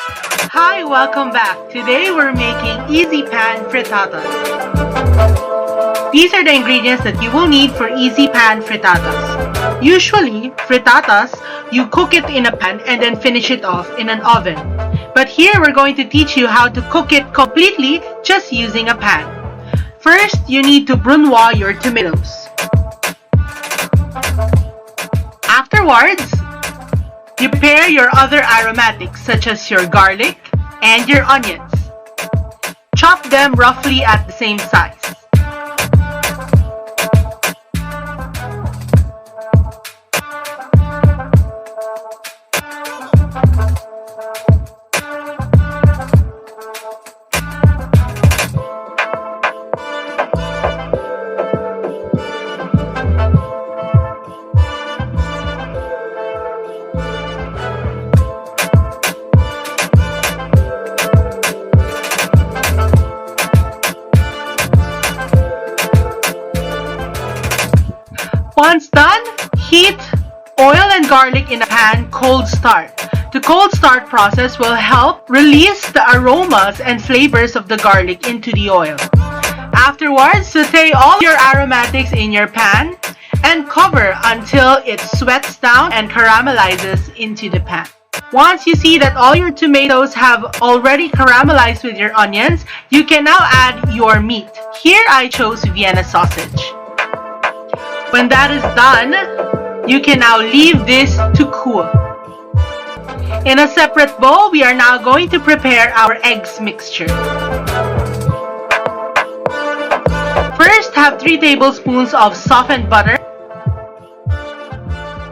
Hi, welcome back. Today we're making easy pan frittatas. These are the ingredients that you will need for easy pan frittatas. Usually, frittatas, you cook it in a pan and then finish it off in an oven. But here we're going to teach you how to cook it completely just using a pan. First, you need to brunoise your tomatoes. Afterwards, you pair your other aromatics such as your garlic and your onions. Chop them roughly at the same size. Once done, heat oil and garlic in a pan cold start. The cold start process will help release the aromas and flavors of the garlic into the oil. Afterwards, saute all your aromatics in your pan and cover until it sweats down and caramelizes into the pan. Once you see that all your tomatoes have already caramelized with your onions, you can now add your meat. Here I chose Vienna sausage. When that is done, you can now leave this to cool. In a separate bowl, we are now going to prepare our eggs mixture. First, have 3 tablespoons of softened butter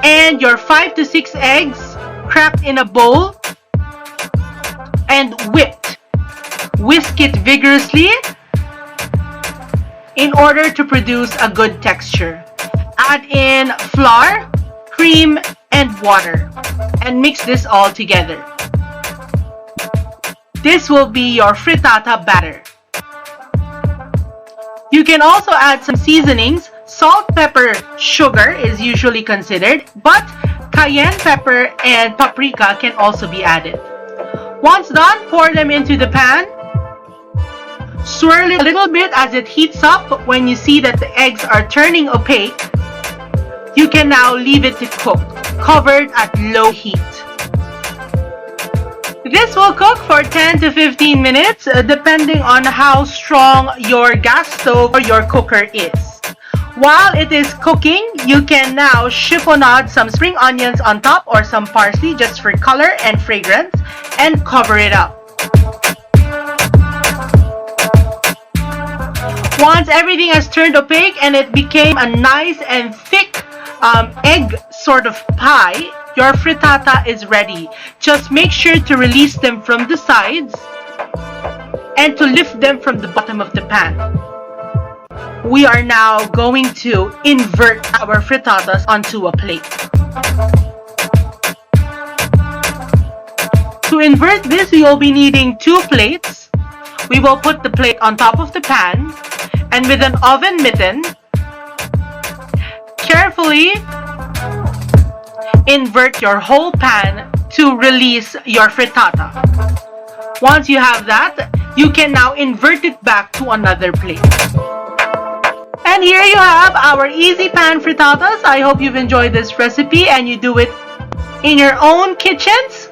and your 5 to 6 eggs cracked in a bowl and whipped. Whisk it vigorously in order to produce a good texture. Add in flour, cream, and water and mix this all together. This will be your frittata batter. You can also add some seasonings. Salt, pepper, sugar is usually considered, but cayenne pepper and paprika can also be added. Once done, pour them into the pan. Swirl it a little bit as it heats up. When you see that the eggs are turning opaque, you can now leave it to cook, covered at low heat. This will cook for 10 to 15 minutes, depending on how strong your gas stove or your cooker is. While it is cooking, you can now chiffonade some spring onions on top or some parsley just for color and fragrance and cover it up. Once everything has turned opaque and it became a nice and thick egg sort of pie, your frittata is ready. Just make sure to release them from the sides and to lift them from the bottom of the pan. We are now going to invert our frittatas onto a plate. To invert this, we will be needing 2 plates. We will put the plate on top of the pan and with an oven mitten, carefully invert your whole pan to release your frittata. Once you have that, you can now invert it back to another plate. And here you have our easy pan frittatas. I hope you've enjoyed this recipe and you do it in your own kitchens.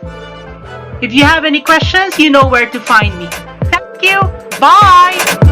If you have any questions, you know where to find me. Thank you. Bye.